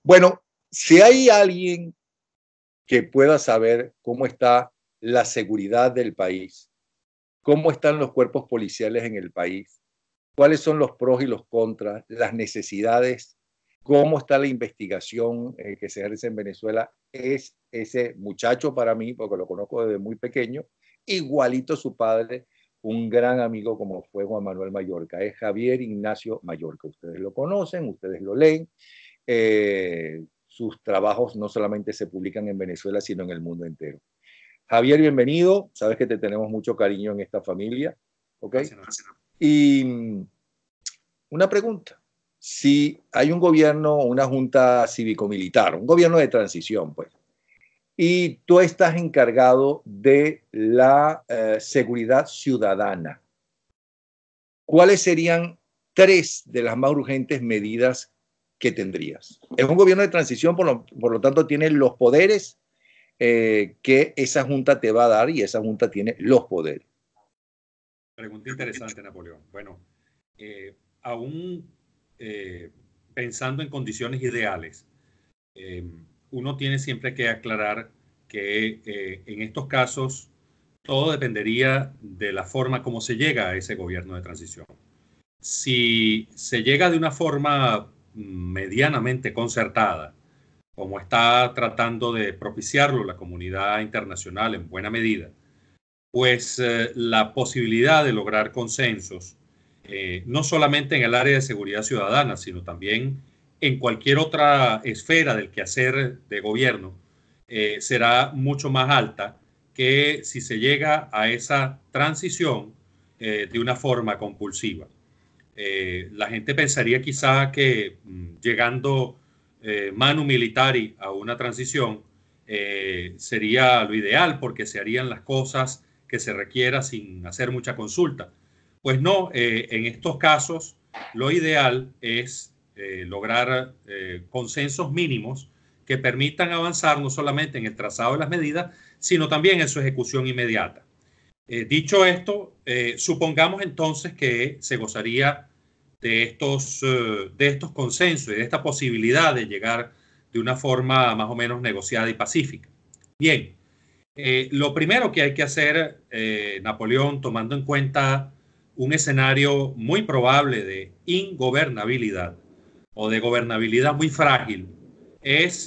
Bueno, si hay alguien que pueda saber cómo está la seguridad del país, cómo están los cuerpos policiales en el país, cuáles son los pros y los contras, las necesidades, cómo está la investigación que se ejerce en Venezuela, es ese muchacho para mí, porque lo conozco desde muy pequeño, igualito a su padre, un gran amigo como fue Juan Manuel Mayorga, es Javier Ignacio Mayorga. Ustedes lo conocen, ustedes lo leen. Sus trabajos no solamente se publican en Venezuela, sino en el mundo entero. Javier, bienvenido. Sabes que te tenemos mucho cariño en esta familia. ¿Ok? Gracias. Y una pregunta. Si hay un gobierno, una junta cívico-militar, un gobierno de transición, pues, y tú estás encargado de la seguridad ciudadana, ¿cuáles serían tres de las más urgentes medidas que tendrías? Es un gobierno de transición, por lo tanto, tiene los poderes que esa junta te va a dar y esa junta tiene los poderes. Pregunta interesante, Napoleón. Bueno, aún pensando en condiciones ideales, uno tiene siempre que aclarar que en estos casos todo dependería de la forma como se llega a ese gobierno de transición. Si se llega de una forma medianamente concertada, como está tratando de propiciarlo la comunidad internacional en buena medida, pues la posibilidad de lograr consensos, no solamente en el área de seguridad ciudadana, sino también en cualquier otra esfera del quehacer de gobierno, será mucho más alta que si se llega a esa transición de una forma compulsiva. La gente pensaría quizá que llegando manu militari a una transición sería lo ideal porque se harían las cosas que se requiera sin hacer mucha consulta. Pues no, en estos casos lo ideal es lograr consensos mínimos que permitan avanzar no solamente en el trazado de las medidas, sino también en su ejecución inmediata. Dicho esto, supongamos entonces que se gozaría de estos consensos y de esta posibilidad de llegar de una forma más o menos negociada y pacífica. Bien, lo primero que hay que hacer, Napoleón, tomando en cuenta un escenario muy probable de ingobernabilidad o de gobernabilidad muy frágil, es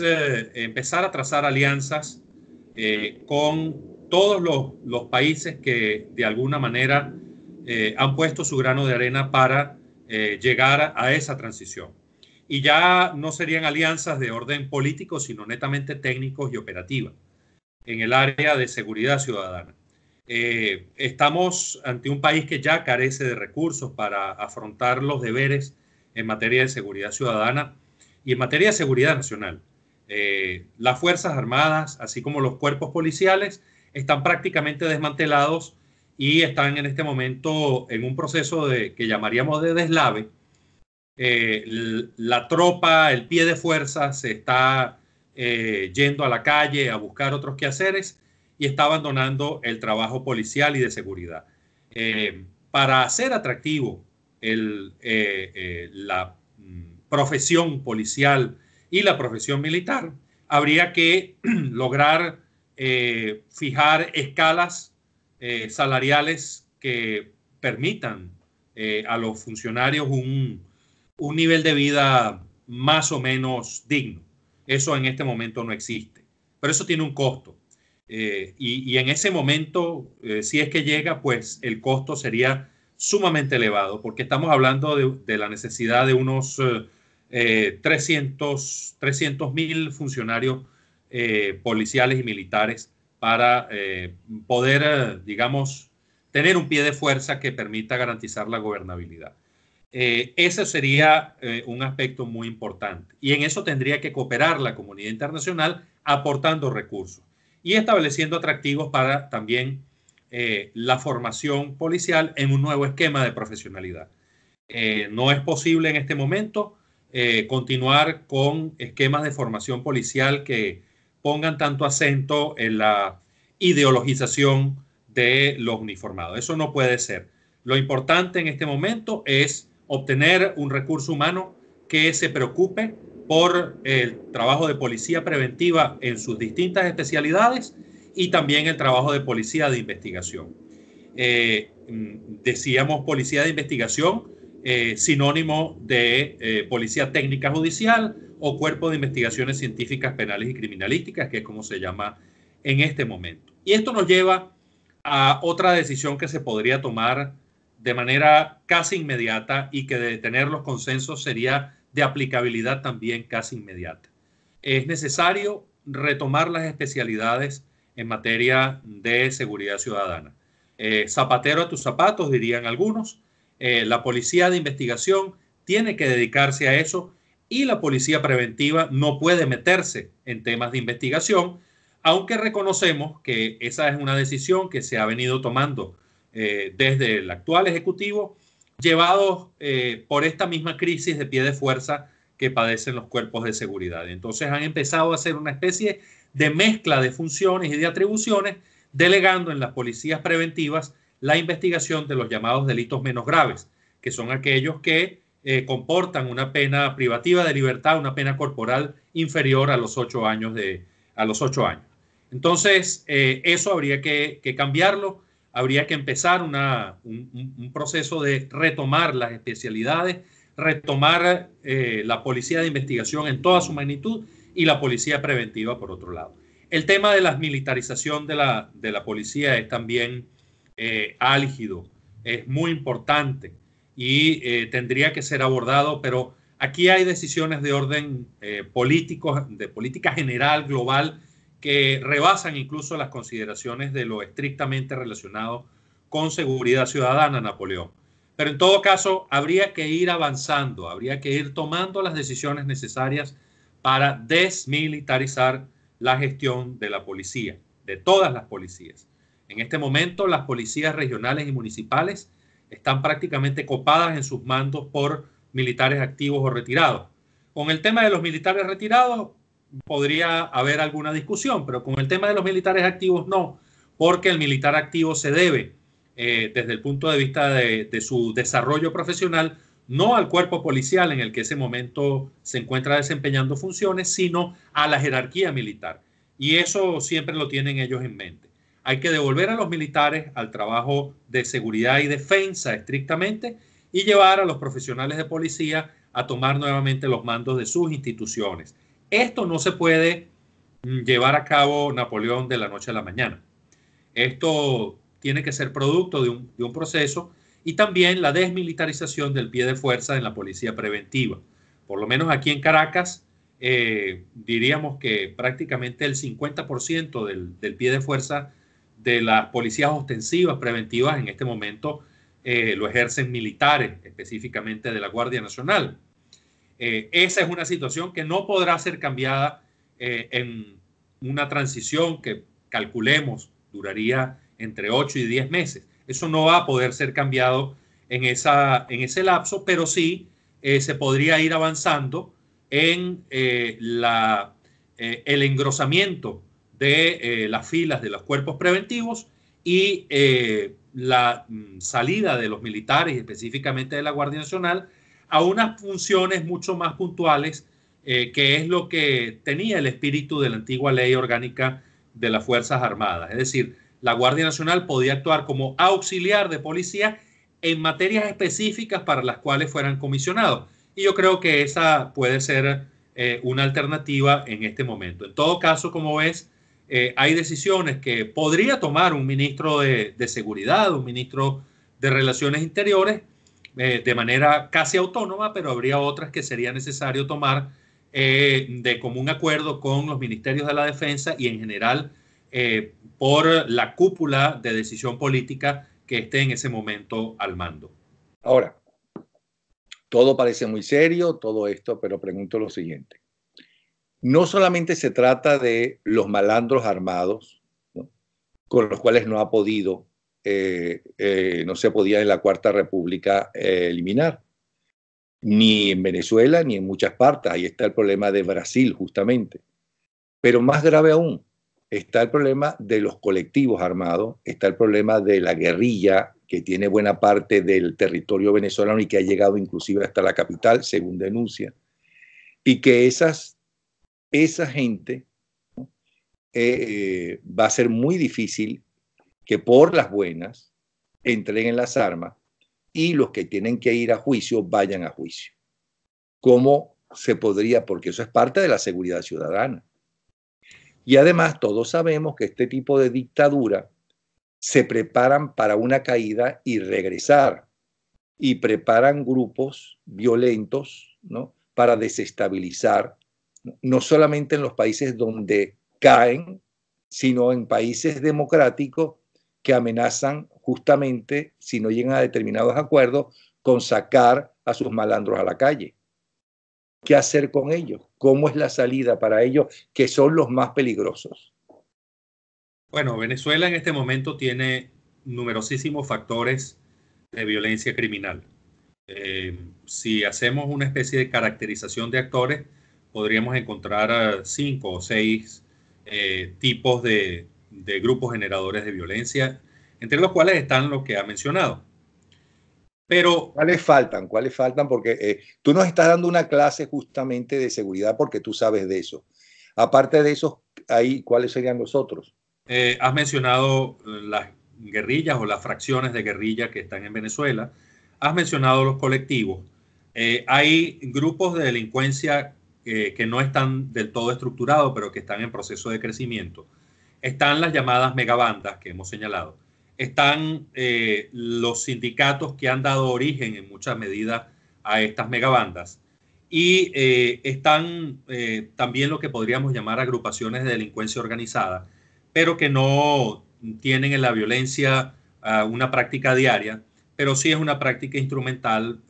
empezar a trazar alianzas con todos los países que de alguna manera han puesto su grano de arena para llegar a esa transición. Y ya no serían alianzas de orden político, sino netamente técnicos y operativas en el área de seguridad ciudadana. Estamos ante un país que ya carece de recursos para afrontar los deberes en materia de seguridad ciudadana y en materia de seguridad nacional. Las Fuerzas Armadas, así como los cuerpos policiales, están prácticamente desmantelados y están en este momento en un proceso que llamaríamos de deslave. La tropa, el pie de fuerza, se está yendo a la calle a buscar otros quehaceres y está abandonando el trabajo policial y de seguridad. Para hacer atractivo la profesión policial y la profesión militar, habría que lograr fijar escalas salariales que permitan a los funcionarios un nivel de vida más o menos digno. Eso en este momento no existe, pero eso tiene un costo. Y en ese momento, si es que llega, pues el costo sería sumamente elevado, porque estamos hablando de la necesidad de unos 300.000 funcionarios policiales y militares para poder, digamos, tener un pie de fuerza que permita garantizar la gobernabilidad. Ese sería un aspecto muy importante. Y en eso tendría que cooperar la comunidad internacional aportando recursos y estableciendo atractivos para también la formación policial en un nuevo esquema de profesionalidad. No es posible en este momento continuar con esquemas de formación policial que pongan tanto acento en la ideologización de los uniformados. Eso no puede ser. Lo importante en este momento es obtener un recurso humano que se preocupe por el trabajo de policía preventiva en sus distintas especialidades y también el trabajo de policía de investigación. Decíamos policía de investigación, sinónimo de policía técnica judicial o cuerpo de investigaciones científicas penales y criminalísticas, que es como se llama en este momento. Y esto nos lleva a otra decisión que se podría tomar de manera casi inmediata y que de tener los consensos sería de aplicabilidad también casi inmediata. Es necesario retomar las especialidades en materia de seguridad ciudadana. Zapatero a tus zapatos, dirían algunos. La policía de investigación tiene que dedicarse a eso y la policía preventiva no puede meterse en temas de investigación, aunque reconocemos que esa es una decisión que se ha venido tomando desde el actual Ejecutivo, llevados por esta misma crisis de pie de fuerza que padecen los cuerpos de seguridad. Entonces han empezado a hacer una especie de mezcla de funciones y de atribuciones, delegando en las policías preventivas la investigación de los llamados delitos menos graves, que son aquellos que comportan una pena privativa de libertad, una pena corporal inferior a los 8 años. Entonces, eso habría que cambiarlo, habría que empezar un proceso de retomar las especialidades, retomar la policía de investigación en toda su magnitud y la policía preventiva por otro lado. El tema de la militarización de la policía es también álgido, es muy importante y tendría que ser abordado, pero aquí hay decisiones de orden político, de política general, global, que rebasan incluso las consideraciones de lo estrictamente relacionado con seguridad ciudadana, Napoleón. Pero en todo caso, habría que ir avanzando, habría que ir tomando las decisiones necesarias para desmilitarizar la gestión de la policía, de todas las policías. En este momento, las policías regionales y municipales están prácticamente copadas en sus mandos por militares activos o retirados. Con el tema de los militares retirados podría haber alguna discusión, pero con el tema de los militares activos no, porque el militar activo se debe, desde el punto de vista de su desarrollo profesional, no al cuerpo policial en el que ese momento se encuentra desempeñando funciones, sino a la jerarquía militar. Y eso siempre lo tienen ellos en mente. Hay que devolver a los militares al trabajo de seguridad y defensa estrictamente y llevar a los profesionales de policía a tomar nuevamente los mandos de sus instituciones. Esto no se puede llevar a cabo, Napoleón, de la noche a la mañana. Esto tiene que ser producto de un proceso y también la desmilitarización del pie de fuerza en la policía preventiva. Por lo menos aquí en Caracas, diríamos que prácticamente el 50% del pie de fuerza de las policías ostensivas preventivas en este momento lo ejercen militares, específicamente de la Guardia Nacional. Esa es una situación que no podrá ser cambiada en una transición que calculemos duraría entre 8 y 10 meses. Eso no va a poder ser cambiado en ese lapso, pero sí se podría ir avanzando en el engrosamiento de las filas de los cuerpos preventivos y la salida de los militares, específicamente de la Guardia Nacional, a unas funciones mucho más puntuales, que es lo que tenía el espíritu de la antigua ley orgánica de las Fuerzas Armadas. Es decir, la Guardia Nacional podía actuar como auxiliar de policía en materias específicas para las cuales fueran comisionados. Y yo creo que esa puede ser una alternativa en este momento. En todo caso, como ves, hay decisiones que podría tomar un ministro de Seguridad, un ministro de Relaciones Interiores, de manera casi autónoma, pero habría otras que sería necesario tomar de común acuerdo con los ministerios de la Defensa y en general por la cúpula de decisión política que esté en ese momento al mando. Ahora, todo parece muy serio, todo esto, pero pregunto lo siguiente. No solamente se trata de los malandros armados, ¿no?, con los cuales no ha podido, no se podía en la Cuarta República eliminar, ni en Venezuela ni en muchas partes. Ahí está el problema de Brasil, justamente. Pero más grave aún, está el problema de los colectivos armados, está el problema de la guerrilla, que tiene buena parte del territorio venezolano y que ha llegado inclusive hasta la capital, según denuncia. y que esa gente va a ser muy difícil que por las buenas entreguen las armas y los que tienen que ir a juicio vayan a juicio. ¿Cómo se podría? Porque eso es parte de la seguridad ciudadana. Y además todos sabemos que este tipo de dictadura se preparan para una caída y regresar, y preparan grupos violentos, ¿no?, para desestabilizar, no solamente en los países donde caen, sino en países democráticos que amenazan justamente, si no llegan a determinados acuerdos, con sacar a sus malandros a la calle. ¿Qué hacer con ellos? ¿Cómo es la salida para ellos, que son los más peligrosos? Bueno, Venezuela en este momento tiene numerosísimos factores de violencia criminal. Si hacemos una especie de caracterización de actores, podríamos encontrar 5 o 6 tipos de grupos generadores de violencia, entre los cuales están los que ha mencionado. Pero ¿Cuáles faltan? ¿Cuáles faltan? Porque tú nos estás dando una clase justamente de seguridad porque tú sabes de eso. Aparte de eso, ahí, ¿cuáles serían los otros? has mencionado las guerrillas o las fracciones de guerrilla que están en Venezuela. Has mencionado los colectivos. Hay grupos de delincuencia que no están del todo estructurados, pero que están en proceso de crecimiento. Están las llamadas megabandas que hemos señalado. Están los sindicatos que han dado origen en mucha medida a estas megabandas. Y están también lo que podríamos llamar agrupaciones de delincuencia organizada, pero que no tienen en la violencia una práctica diaria, pero sí es una práctica instrumental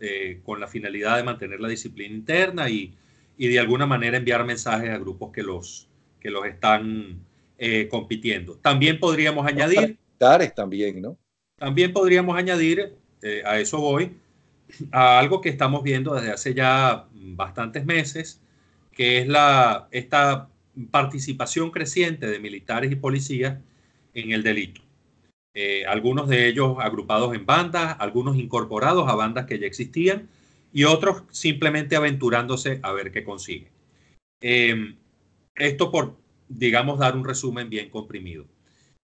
con la finalidad de mantener la disciplina interna y de alguna manera enviar mensajes a grupos que los están compitiendo. También podríamos añadir, a eso voy, a algo que estamos viendo desde hace ya bastantes meses, que es esta participación creciente de militares y policías en el delito. Algunos de ellos agrupados en bandas, algunos incorporados a bandas que ya existían y otros simplemente aventurándose a ver qué consiguen. Esto por, digamos, dar un resumen bien comprimido.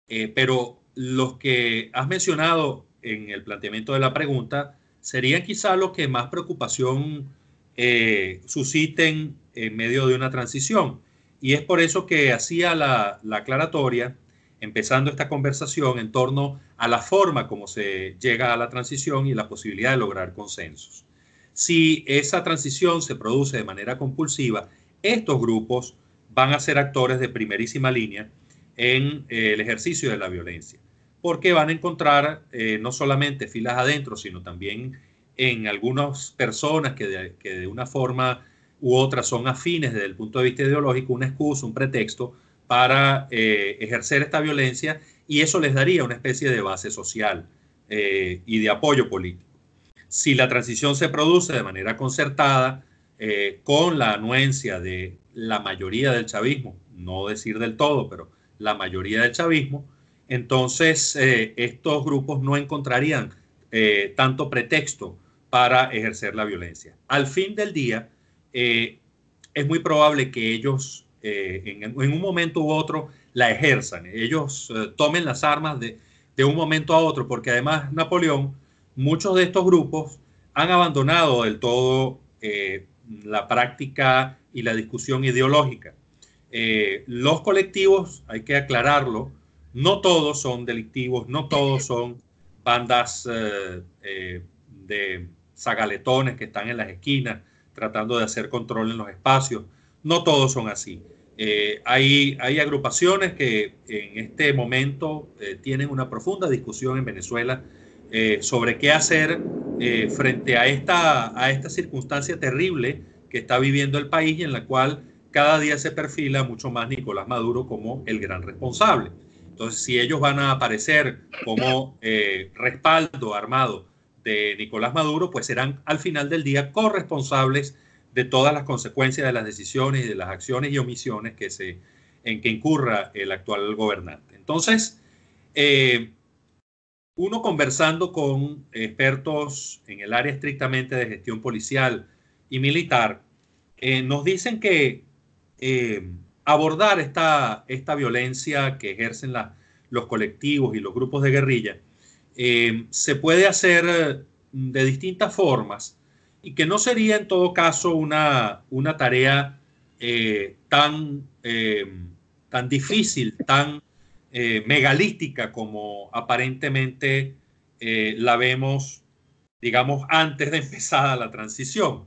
Pero los que has mencionado en el planteamiento de la pregunta serían quizá los que más preocupación susciten en medio de una transición. Y es por eso que hacía la aclaratoria, empezando esta conversación en torno a la forma como se llega a la transición y la posibilidad de lograr consensos. Si esa transición se produce de manera compulsiva, estos grupos van a ser actores de primerísima línea en el ejercicio de la violencia, porque van a encontrar no solamente filas adentro, sino también en algunas personas que de una forma u otra son afines desde el punto de vista ideológico, una excusa, un pretexto para ejercer esta violencia, y eso les daría una especie de base social y de apoyo político. Si la transición se produce de manera concertada, con la anuencia de la mayoría del chavismo, no decir del todo, pero la mayoría del chavismo, entonces estos grupos no encontrarían tanto pretexto para ejercer la violencia. Al fin del día, es muy probable que ellos en un momento u otro la ejerzan, ellos tomen las armas de un momento a otro, porque además, Napoleón, muchos de estos grupos han abandonado del todo la práctica y la discusión ideológica. Los colectivos, hay que aclararlo, no todos son delictivos, no todos son bandas de zagaletones que están en las esquinas tratando de hacer control en los espacios, no todos son así. Hay agrupaciones que en este momento tienen una profunda discusión en Venezuela sobre qué hacer frente a esta circunstancia terrible que está viviendo el país y en la cual cada día se perfila mucho más Nicolás Maduro como el gran responsable. Entonces, si ellos van a aparecer como respaldo armado de Nicolás Maduro, pues serán al final del día corresponsables de todas las consecuencias de las decisiones y de las acciones y omisiones en que incurra el actual gobernante. Entonces, uno conversando con expertos en el área estrictamente de gestión policial y militar, nos dicen que abordar esta violencia que ejercen los colectivos y los grupos de guerrilla se puede hacer de distintas formas y que no sería en todo caso una tarea tan difícil, tan megalística como aparentemente la vemos, digamos, antes de empezar la transición.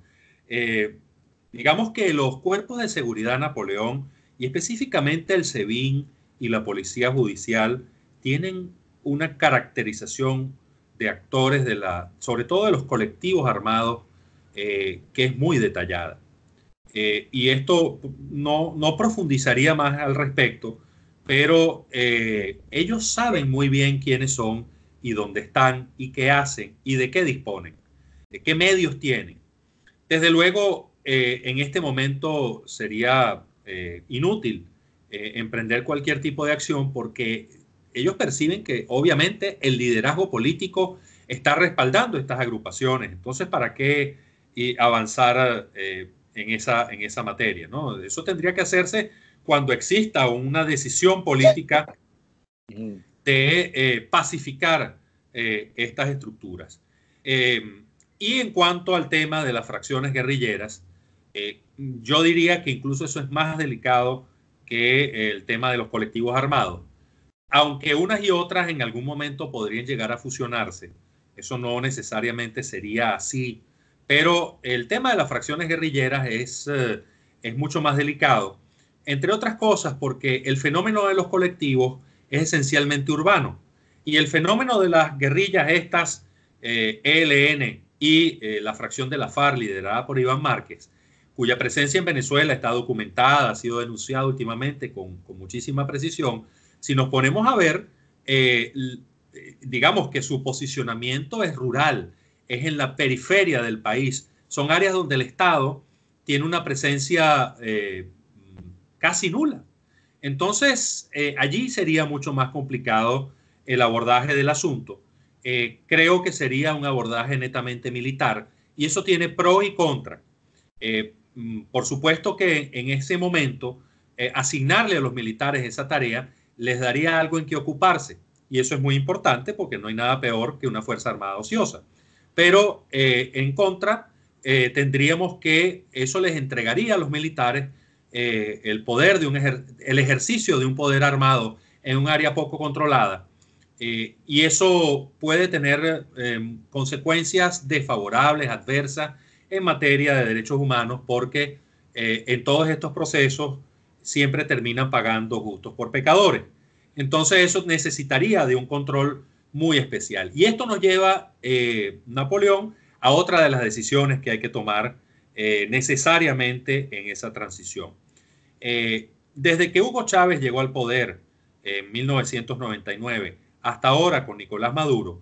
Digamos que los cuerpos de seguridad Napoleón, y específicamente el SEBIN y la Policía Judicial, tienen una caracterización de actores, sobre todo de los colectivos armados, que es muy detallada. Y esto no profundizaría más al respecto, pero ellos saben muy bien quiénes son y dónde están y qué hacen y de qué disponen, de qué medios tienen. Desde luego, en este momento sería inútil emprender cualquier tipo de acción porque ellos perciben que obviamente el liderazgo político está respaldando estas agrupaciones. Entonces, ¿para qué avanzar en esa materia, ¿no? Eso tendría que hacerse cuando exista una decisión política de pacificar estas estructuras. Y en cuanto al tema de las fracciones guerrilleras, yo diría que incluso eso es más delicado que el tema de los colectivos armados. Aunque unas y otras en algún momento podrían llegar a fusionarse, eso no necesariamente sería así. Pero el tema de las fracciones guerrilleras es mucho más delicado, entre otras cosas porque el fenómeno de los colectivos es esencialmente urbano y el fenómeno de las guerrillas estas, ELN y la fracción de la FARC liderada por Iván Márquez, cuya presencia en Venezuela está documentada, ha sido denunciada últimamente con muchísima precisión. Si nos ponemos a ver, digamos que su posicionamiento es rural, es en la periferia del país. Son áreas donde el Estado tiene una presencia casi nula. Entonces, allí sería mucho más complicado el abordaje del asunto. Creo que sería un abordaje netamente militar y eso tiene pro y contra. Por supuesto que en ese momento asignarle a los militares esa tarea les daría algo en que ocuparse y eso es muy importante porque no hay nada peor que una fuerza armada ociosa. Pero en contra tendríamos que eso les entregaría a los militares el poder de el ejercicio de un poder armado en un área poco controlada. Y eso puede tener consecuencias desfavorables, adversas en materia de derechos humanos, porque en todos estos procesos siempre terminan pagando justos por pecadores. Entonces eso necesitaría de un control muy especial. Y esto nos lleva, Napoleón, a otra de las decisiones que hay que tomar necesariamente en esa transición. Desde que Hugo Chávez llegó al poder en 1999 hasta ahora con Nicolás Maduro,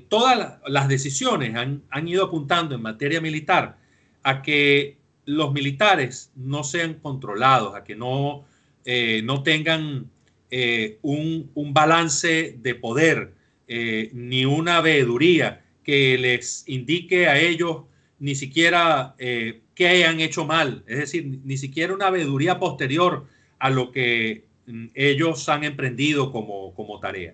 todas las decisiones han ido apuntando en materia militar a que los militares no sean controlados, a que no tengan un balance de poder, ni una veeduría que les indique a ellos ni siquiera qué han hecho mal, es decir, ni siquiera una veeduría posterior a lo que ellos han emprendido como tarea.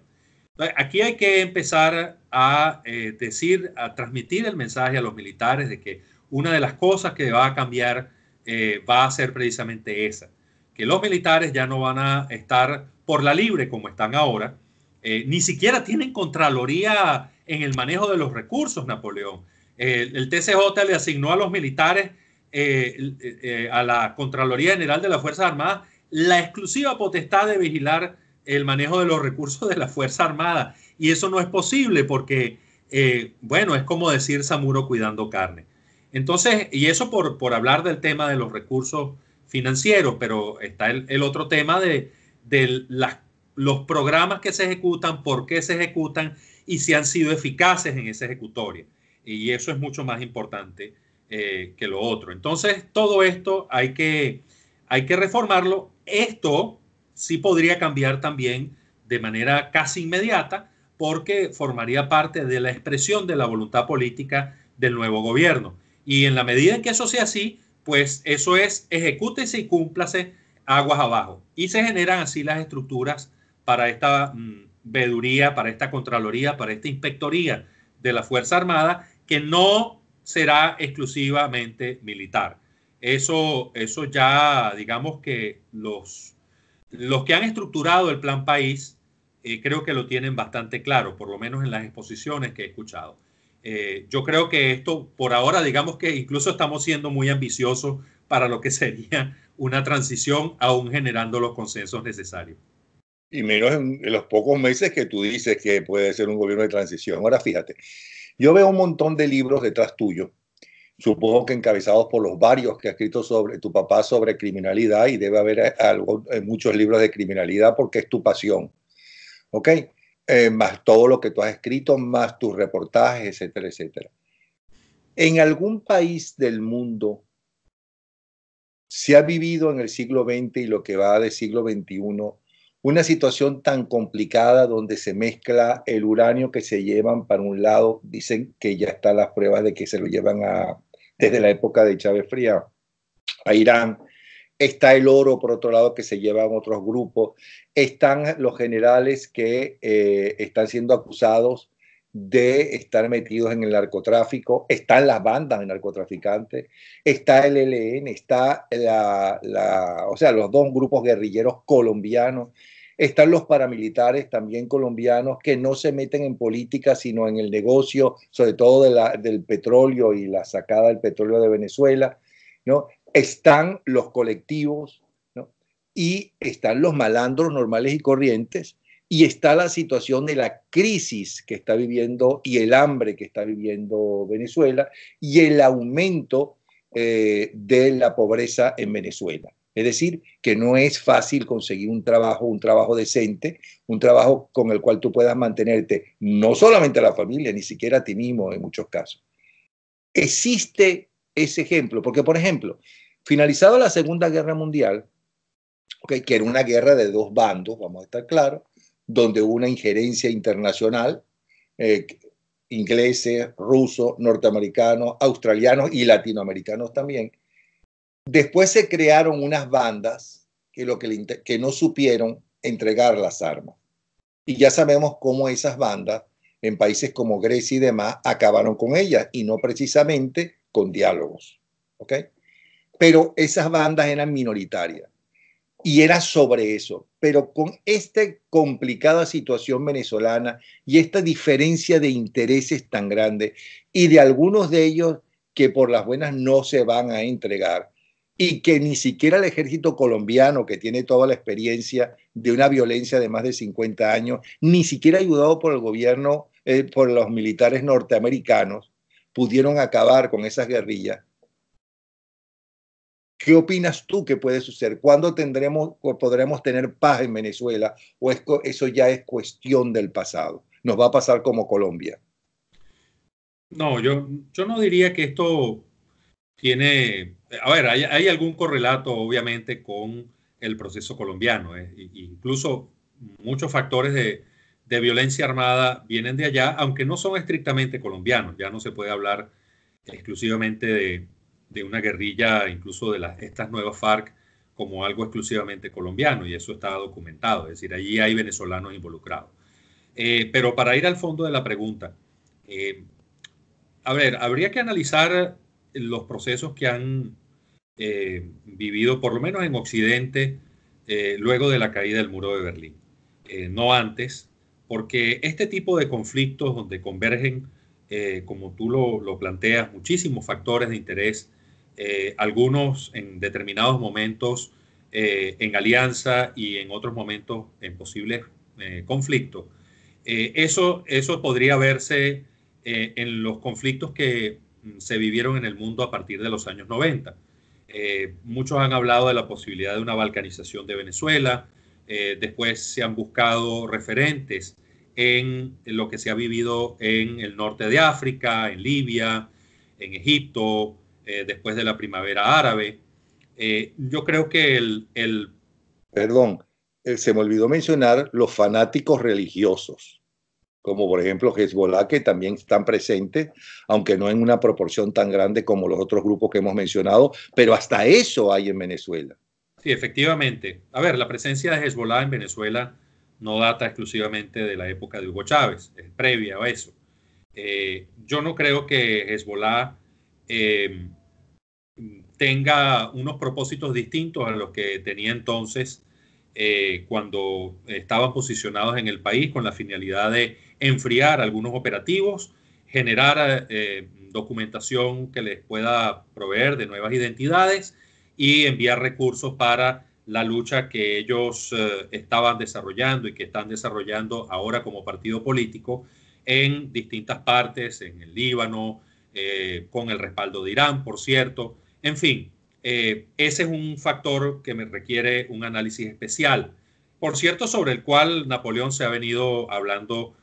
Aquí hay que empezar a a transmitir el mensaje a los militares de que una de las cosas que va a cambiar va a ser precisamente esa, que los militares ya no van a estar por la libre como están ahora, ni siquiera tienen contraloría en el manejo de los recursos, Napoleón. El TCJ le asignó a los militares, a la Contraloría General de las Fuerzas Armadas, la exclusiva potestad de vigilar el manejo de los recursos de la Fuerza Armada. Y eso no es posible porque, bueno, es como decir Samuro cuidando carne. Entonces, y eso por hablar del tema de los recursos financieros, pero está el otro tema de los programas que se ejecutan, por qué se ejecutan y si han sido eficaces en esa ejecutoria. Y eso es mucho más importante que lo otro. Entonces, todo esto hay que reformarlo. Esto sí podría cambiar también de manera casi inmediata porque formaría parte de la expresión de la voluntad política del nuevo gobierno. Y en la medida en que eso sea así, pues eso es ejecútese y cúmplase aguas abajo. Y se generan así las estructuras para esta veeduría, para esta contraloría, para esta inspectoría de la Fuerza Armada, que no será exclusivamente militar. Eso ya, digamos que los que han estructurado el Plan País, creo que lo tienen bastante claro, por lo menos en las exposiciones que he escuchado. Yo creo que esto, por ahora, digamos que incluso estamos siendo muy ambiciosos para lo que sería una transición, aún generando los consensos necesarios. Y menos en los pocos meses que tú dices que puede ser un gobierno de transición. Ahora fíjate, yo veo un montón de libros detrás tuyo, supongo que encabezados por los varios que ha escrito sobre tu papá sobre criminalidad, y debe haber muchos libros de criminalidad porque es tu pasión, ¿ok? Más todo lo que tú has escrito, más tus reportajes, etcétera, etcétera. ¿En algún país del mundo se ha vivido en el siglo XX y lo que va del siglo XXI una situación tan complicada donde se mezcla el uranio que se llevan para un lado? Dicen que ya están las pruebas de que se lo llevan desde la época de Chávez Fría a Irán. Está el oro, por otro lado, que se llevan otros grupos. Están los generales que están siendo acusados de estar metidos en el narcotráfico. Están las bandas de narcotraficantes. Está el ELN, está o sea, los dos grupos guerrilleros colombianos. Están los paramilitares también colombianos que no se meten en política, sino en el negocio, sobre todo del petróleo y la sacada del petróleo de Venezuela, ¿no? Están los colectivos, ¿no? Y están los malandros normales y corrientes, y está la situación de la crisis que está viviendo y el hambre que está viviendo Venezuela y el aumento de la pobreza en Venezuela. Es decir, que no es fácil conseguir un trabajo decente, un trabajo con el cual tú puedas mantenerte no solamente a la familia, ni siquiera a ti mismo en muchos casos. Existe ese ejemplo, porque por ejemplo, finalizada la Segunda Guerra Mundial, okay, que era una guerra de dos bandos, vamos a estar claros, donde hubo una injerencia internacional, ingleses, rusos, norteamericanos, australianos y latinoamericanos también. Después se crearon unas bandas que no supieron entregar las armas. Y ya sabemos cómo esas bandas en países como Grecia y demás acabaron con ellas, y no precisamente con diálogos, ¿ok? Pero esas bandas eran minoritarias y era sobre eso. Pero con esta complicada situación venezolana y esta diferencia de intereses tan grande, y de algunos de ellos que por las buenas no se van a entregar, y que ni siquiera el ejército colombiano, que tiene toda la experiencia de una violencia de más de 50 años, ni siquiera ayudado por el gobierno, por los militares norteamericanos, pudieron acabar con esas guerrillas. ¿Qué opinas tú que puede suceder? ¿Cuándo podremos tener paz en Venezuela? ¿O eso ya es cuestión del pasado? ¿Nos va a pasar como Colombia? No, yo no diría que esto tiene, a ver, hay algún correlato obviamente con el proceso colombiano, incluso muchos factores de violencia armada vienen de allá, aunque no son estrictamente colombianos. Ya no se puede hablar exclusivamente de una guerrilla, incluso de estas nuevas FARC, como algo exclusivamente colombiano, y eso está documentado, es decir, allí hay venezolanos involucrados. Pero para ir al fondo de la pregunta, a ver, habría que analizar los procesos que han vivido, por lo menos en Occidente, luego de la caída del muro de Berlín, no antes, porque este tipo de conflictos donde convergen, como tú lo planteas, muchísimos factores de interés, algunos en determinados momentos en alianza y en otros momentos en posibles conflictos. Eso podría verse en los conflictos que se vivieron en el mundo a partir de los años 90. Muchos han hablado de la posibilidad de una balcanización de Venezuela. Después se han buscado referentes en lo que se ha vivido en el norte de África, en Libia, en Egipto, después de la primavera árabe. Yo creo que Perdón, se me olvidó mencionar los fanáticos religiosos, como por ejemplo Hezbollah, que también están presentes, aunque no en una proporción tan grande como los otros grupos que hemos mencionado, pero hasta eso hay en Venezuela. Sí, efectivamente. A ver, la presencia de Hezbollah en Venezuela no data exclusivamente de la época de Hugo Chávez, es previa a eso. Yo no creo que Hezbollah tenga unos propósitos distintos a los que tenía entonces cuando estaban posicionados en el país con la finalidad de enfriar algunos operativos, generar documentación que les pueda proveer de nuevas identidades y enviar recursos para la lucha que ellos estaban desarrollando y que están desarrollando ahora como partido político en distintas partes, en el Líbano, con el respaldo de Irán, por cierto. En fin, ese es un factor que me requiere un análisis especial. Por cierto, sobre el cual Napoleón se ha venido hablando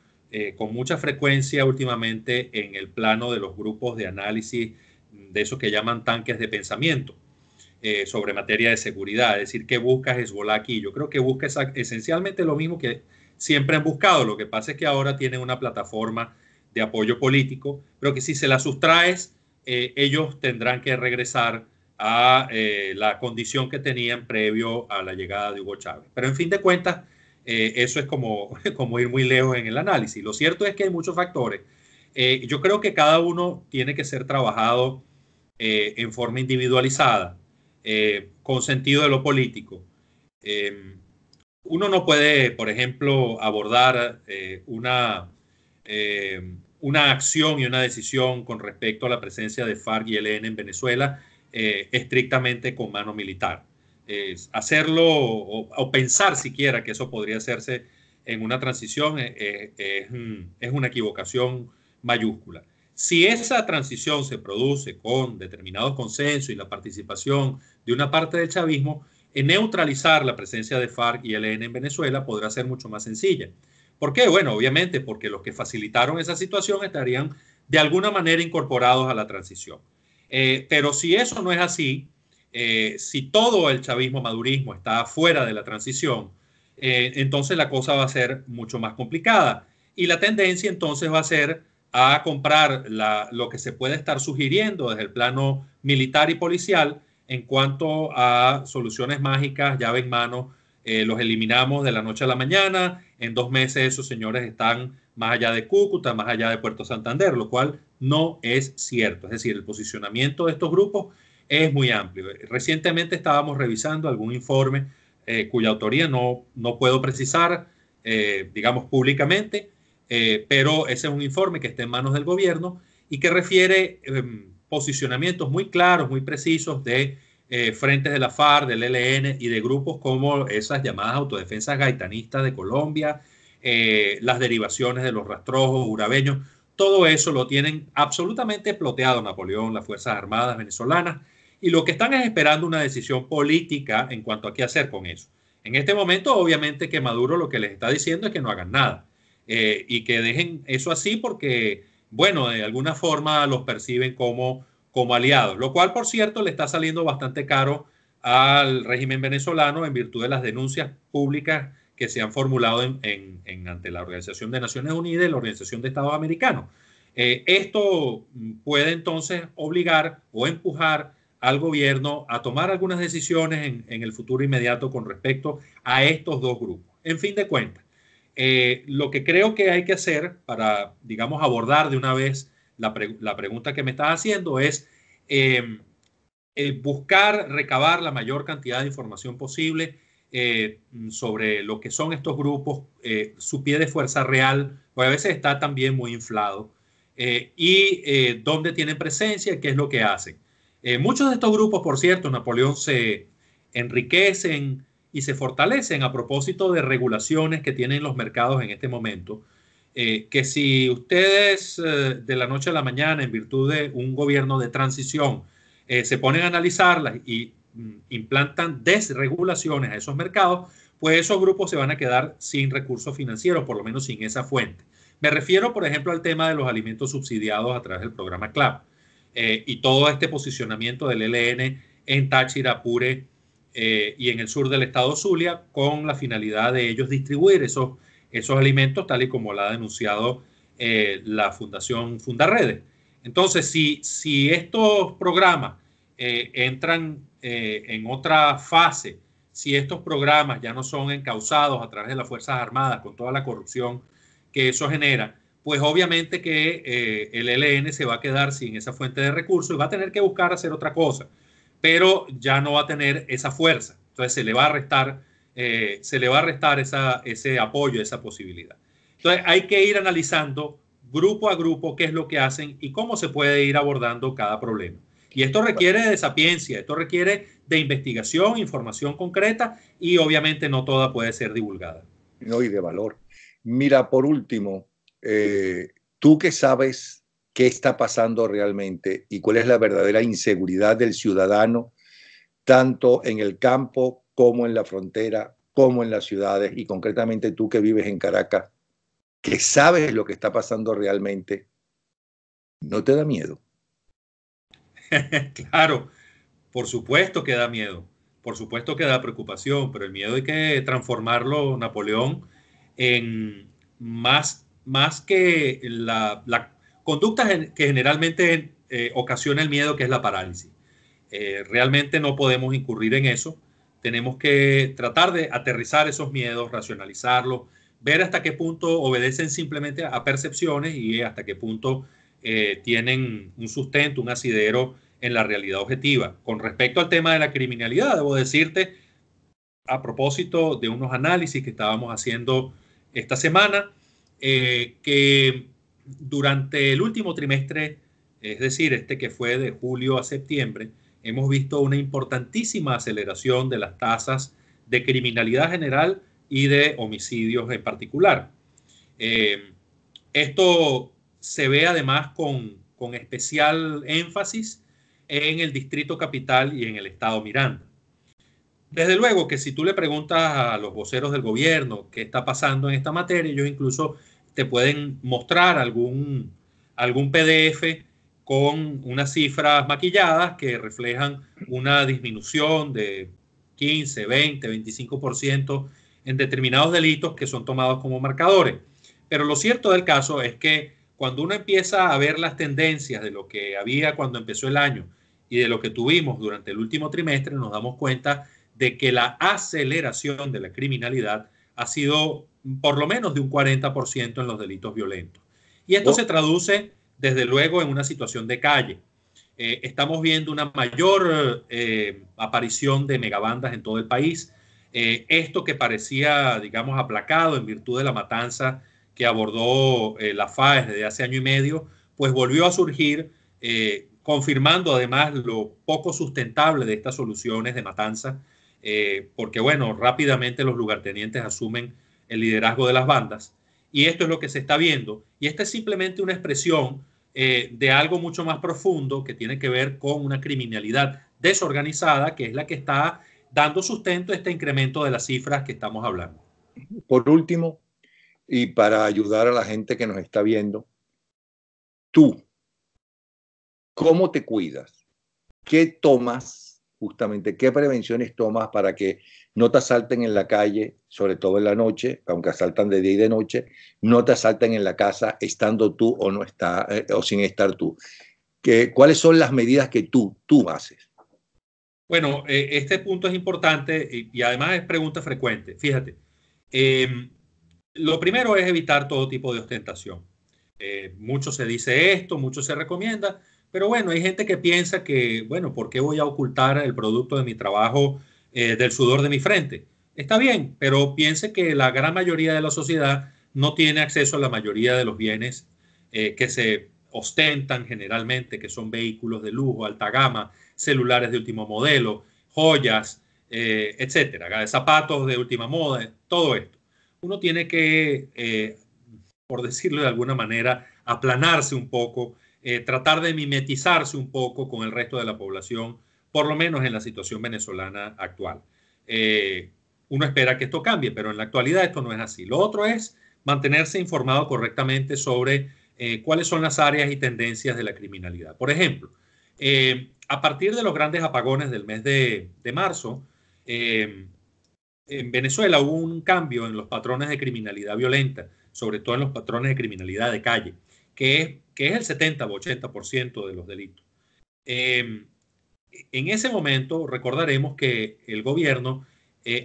con mucha frecuencia últimamente en el plano de los grupos de análisis de esos que llaman tanques de pensamiento sobre materia de seguridad. Es decir, ¿qué busca Hezbollah aquí? Yo creo que busca esencialmente lo mismo que siempre han buscado. Lo que pasa es que ahora tienen una plataforma de apoyo político, pero que si se la sustraes, ellos tendrán que regresar a la condición que tenían previo a la llegada de Hugo Chávez. Pero en fin de cuentas, eso es como, como ir muy lejos en el análisis. Lo cierto es que hay muchos factores. Yo creo que cada uno tiene que ser trabajado en forma individualizada, con sentido de lo político. Uno no puede, por ejemplo, abordar una acción y una decisión con respecto a la presencia de FARC y ELN en Venezuela estrictamente con mano militar. Hacerlo o pensar siquiera que eso podría hacerse en una transición es una equivocación mayúscula. Si esa transición se produce con determinados consensos y la participación de una parte del chavismo, neutralizar la presencia de FARC y ELN en Venezuela podrá ser mucho más sencilla. ¿Por qué? Bueno, obviamente porque los que facilitaron esa situación estarían de alguna manera incorporados a la transición. Pero si eso no es así, si todo el chavismo madurismo está fuera de la transición, entonces la cosa va a ser mucho más complicada. Y la tendencia entonces va a ser a comprar lo que se puede estar sugiriendo desde el plano militar y policial en cuanto a soluciones mágicas, llave en mano, los eliminamos de la noche a la mañana, en 2 meses esos señores están más allá de Cúcuta, más allá de Puerto Santander, lo cual no es cierto. Es decir, el posicionamiento de estos grupos es muy amplio. Recientemente estábamos revisando algún informe cuya autoría no puedo precisar, digamos, públicamente, pero ese es un informe que está en manos del gobierno y que refiere posicionamientos muy claros, muy precisos de frentes de la FARC, del ELN y de grupos como esas llamadas autodefensas gaitanistas de Colombia, las derivaciones de los rastrojos urabeños. Todo eso lo tienen absolutamente ploteado Napoleón, las Fuerzas Armadas venezolanas, y lo que están es esperando una decisión política en cuanto a qué hacer con eso. En este momento, obviamente, que Maduro lo que les está diciendo es que no hagan nada y que dejen eso así porque, bueno, de alguna forma los perciben como aliados, lo cual, por cierto, le está saliendo bastante caro al régimen venezolano en virtud de las denuncias públicas que se han formulado ante la Organización de Naciones Unidas y la Organización de Estados Americanos. Esto puede entonces obligar o empujar al gobierno a tomar algunas decisiones en el futuro inmediato con respecto a estos dos grupos. En fin de cuentas, lo que creo que hay que hacer para, digamos, abordar de una vez la pregunta que me estás haciendo es buscar recabar la mayor cantidad de información posible sobre lo que son estos grupos, su pie de fuerza real, porque a veces está también muy inflado, y dónde tienen presencia y qué es lo que hacen. Muchos de estos grupos, por cierto, Napoleón, se enriquecen y se fortalecen a propósito de regulaciones que tienen los mercados en este momento, que si ustedes de la noche a la mañana, en virtud de un gobierno de transición, se ponen a analizarlas y implantan desregulaciones a esos mercados, pues esos grupos se van a quedar sin recursos financieros, por lo menos sin esa fuente. Me refiero, por ejemplo, al tema de los alimentos subsidiados a través del programa CLAP y todo este posicionamiento del ELN en Táchira, Apure y en el sur del estado Zulia con la finalidad de ellos distribuir esos esos alimentos, tal y como lo ha denunciado la Fundación Fundarredes. Entonces, si estos programas entran en otra fase, si estos programas ya no son encausados a través de las Fuerzas Armadas con toda la corrupción que eso genera, pues obviamente que el ELN se va a quedar sin esa fuente de recursos y va a tener que buscar hacer otra cosa, pero ya no va a tener esa fuerza. Entonces se le va a restar ese apoyo, esa posibilidad. Entonces hay que ir analizando grupo a grupo qué es lo que hacen y cómo se puede ir abordando cada problema. Y esto requiere de sapiencia, esto requiere de investigación, información concreta y obviamente no toda puede ser divulgada. No, y de valor. Mira, por último, tú que sabes qué está pasando realmente y cuál es la verdadera inseguridad del ciudadano, tanto en el campo como en la frontera, como en las ciudades, y concretamente tú que vives en Caracas, que sabes lo que está pasando realmente, ¿no te da miedo? Claro, por supuesto que da miedo, por supuesto que da preocupación, pero el miedo hay que transformarlo, Napoleón, en más que la conducta que generalmente ocasiona el miedo, que es la parálisis. Realmente no podemos incurrir en eso. Tenemos que tratar de aterrizar esos miedos, racionalizarlos, ver hasta qué punto obedecen simplemente a percepciones y hasta qué punto tienen un sustento, un asidero en la realidad objetiva. Con respecto al tema de la criminalidad, debo decirte, a propósito de unos análisis que estábamos haciendo esta semana, que durante el último trimestre, es decir, este que fue de julio a septiembre, hemos visto una importantísima aceleración de las tasas de criminalidad general y de homicidios en particular. Esto se ve además con especial énfasis en el Distrito Capital y en el Estado Miranda. Desde luego que si tú le preguntas a los voceros del gobierno qué está pasando en esta materia, ellos incluso te pueden mostrar algún PDF con unas cifras maquilladas que reflejan una disminución de 15, 20, 25% en determinados delitos que son tomados como marcadores. Pero lo cierto del caso es que cuando uno empieza a ver las tendencias de lo que había cuando empezó el año y de lo que tuvimos durante el último trimestre, nos damos cuenta de que la aceleración de la criminalidad ha sido por lo menos de un 40% en los delitos violentos. Y esto se traduce, desde luego, en una situación de calle. Estamos viendo una mayor aparición de megabandas en todo el país. Esto que parecía, digamos, aplacado en virtud de la matanza que abordó la FAES desde hace año y medio, pues volvió a surgir, confirmando además lo poco sustentable de estas soluciones de matanza, porque bueno, rápidamente los lugartenientes asumen el liderazgo de las bandas y esto es lo que se está viendo y esta es simplemente una expresión de algo mucho más profundo que tiene que ver con una criminalidad desorganizada que es la que está dando sustento a este incremento de las cifras que estamos hablando. Por último, y para ayudar a la gente que nos está viendo, tú, ¿cómo te cuidas? ¿Qué tomas justamente? ¿Qué prevenciones tomas para que no te asalten en la calle, sobre todo en la noche, aunque asaltan de día y de noche, no te asalten en la casa estando tú o no está, o sin estar tú? ¿Cuáles son las medidas que tú haces? Bueno, este punto es importante y además es pregunta frecuente. Fíjate, eh, lo primero es evitar todo tipo de ostentación. Mucho se dice esto, mucho se recomienda, pero bueno, hay gente que piensa que, bueno, ¿por qué voy a ocultar el producto de mi trabajo del sudor de mi frente? Está bien, pero piense que la gran mayoría de la sociedad no tiene acceso a la mayoría de los bienes que se ostentan generalmente, que son vehículos de lujo, alta gama, celulares de último modelo, joyas, etcétera, zapatos de última moda, todo esto. Uno tiene que por decirlo de alguna manera, aplanarse un poco, tratar de mimetizarse un poco con el resto de la población, por lo menos en la situación venezolana actual. Uno espera que esto cambie, pero en la actualidad esto no es así. Lo otro es mantenerse informado correctamente sobre cuáles son las áreas y tendencias de la criminalidad. Por ejemplo, a partir de los grandes apagones del mes de marzo, en Venezuela hubo un cambio en los patrones de criminalidad violenta, sobre todo en los patrones de criminalidad de calle, que es el 70 o 80% de los delitos. En ese momento recordaremos que el gobierno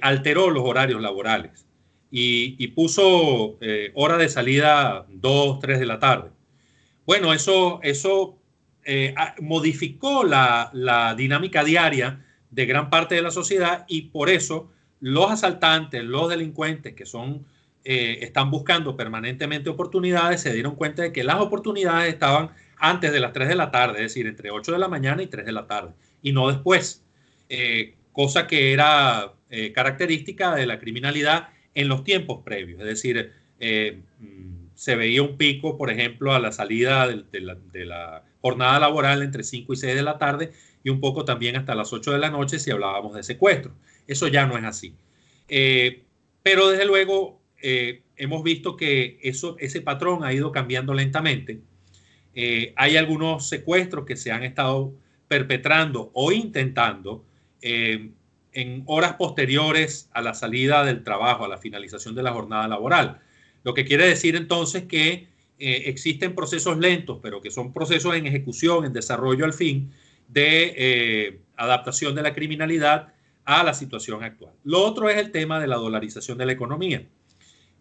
alteró los horarios laborales y puso hora de salida 2, 3 de la tarde. Bueno, eso modificó la dinámica diaria de gran parte de la sociedad y por eso los asaltantes, los delincuentes que están buscando permanentemente oportunidades, se dieron cuenta de que las oportunidades estaban antes de las 3 de la tarde, es decir, entre 8 de la mañana y 3 de la tarde, y no después, cosa que era característica de la criminalidad en los tiempos previos, es decir, se veía un pico, por ejemplo, a la salida de la jornada laboral entre 5 y 6 de la tarde y un poco también hasta las 8 de la noche si hablábamos de secuestro. Eso ya no es así. Pero desde luego hemos visto que ese patrón ha ido cambiando lentamente. Hay algunos secuestros que se han estado perpetrando o intentando en horas posteriores a la salida del trabajo, a la finalización de la jornada laboral. Lo que quiere decir entonces que existen procesos lentos, pero que son procesos en ejecución, en desarrollo al fin de adaptación de la criminalidad a la situación actual. Lo otro es el tema de la dolarización de la economía.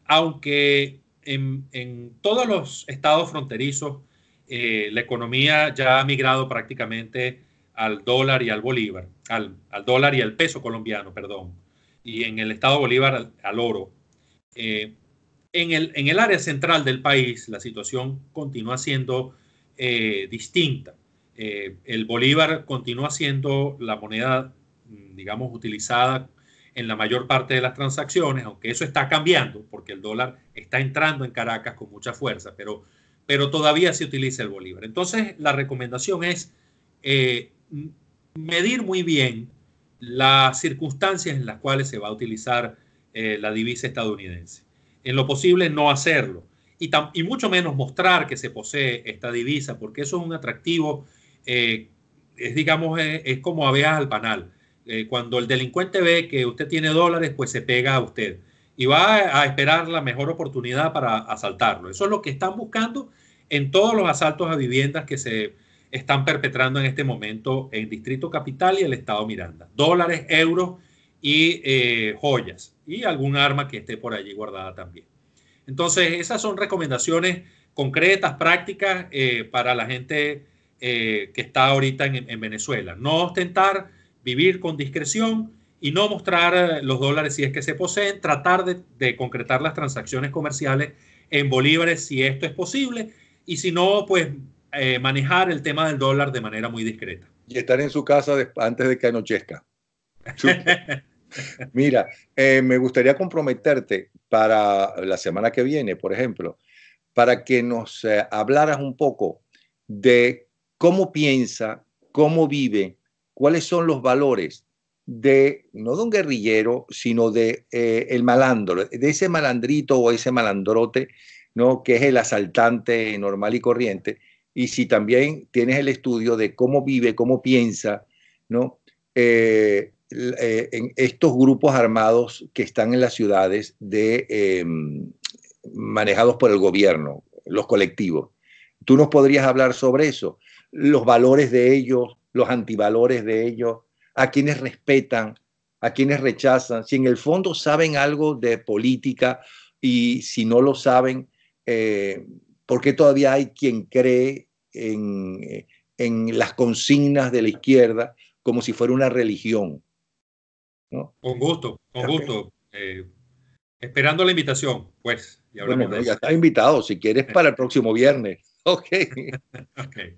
Aunque en todos los estados fronterizos la economía ya ha migrado prácticamente al dólar y al bolívar, al dólar y al peso colombiano, perdón, y en el estado Bolívar al oro. En el área central del país la situación continúa siendo distinta. El bolívar continúa siendo la moneda, digamos, utilizada en la mayor parte de las transacciones, aunque eso está cambiando porque el dólar está entrando en Caracas con mucha fuerza, pero todavía se utiliza el bolívar. Entonces, la recomendación es medir muy bien las circunstancias en las cuales se va a utilizar la divisa estadounidense. En lo posible, no hacerlo. Y mucho menos mostrar que se posee esta divisa, porque eso es un atractivo, es como abejas al panal. Cuando el delincuente ve que usted tiene dólares, pues se pega a usted y va a esperar la mejor oportunidad para asaltarlo. Eso es lo que están buscando en todos los asaltos a viviendas que se están perpetrando en este momento en Distrito Capital y el Estado Miranda. Dólares, euros y joyas y algún arma que esté por allí guardada también. Entonces, esas son recomendaciones concretas, prácticas para la gente que está ahorita en Venezuela. No ostentar, vivir con discreción y no mostrar los dólares si es que se poseen, tratar de concretar las transacciones comerciales en bolívares si esto es posible y si no, pues manejar el tema del dólar de manera muy discreta. Y estar en su casa antes de que anochezca. Mira, me gustaría comprometerte para la semana que viene, por ejemplo, para que nos hablaras un poco de cómo piensa, cómo vive, cuáles son los valores no de un guerrillero, sino de el malandro, de ese malandrito o ese malandrote, ¿no? Que es el asaltante normal y corriente. Y si también tienes el estudio de cómo vive, cómo piensa, ¿no? En estos grupos armados que están en las ciudades manejados por el gobierno, los colectivos. ¿Tú nos podrías hablar sobre eso? Los valores de ellos, los antivalores de ellos, a quienes respetan, a quienes rechazan, si en el fondo saben algo de política y si no lo saben, ¿por qué todavía hay quien cree en las consignas de la izquierda como si fuera una religión? ¿No? Con gusto, con gusto. Esperando la invitación, pues. Y bueno, no, ya estás invitado, si quieres, para el próximo viernes. Okay.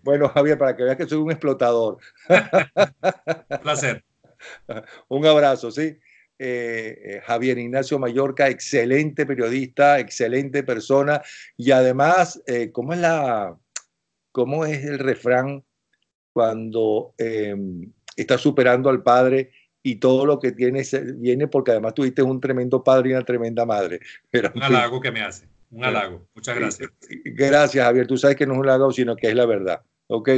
Bueno, Javier, para que veas que soy un explotador. Un placer. Un abrazo, ¿sí? Javier Ignacio Mallorca, excelente periodista, excelente persona. Y además, ¿cómo es el refrán cuando está superando al padre y todo lo que tiene viene porque además tuviste un tremendo padre y una tremenda madre? Pero, un halago que me hace, un halago. Muchas gracias. Gracias, Javier. Tú sabes que no es un halago, sino que es la verdad. ¿Ok?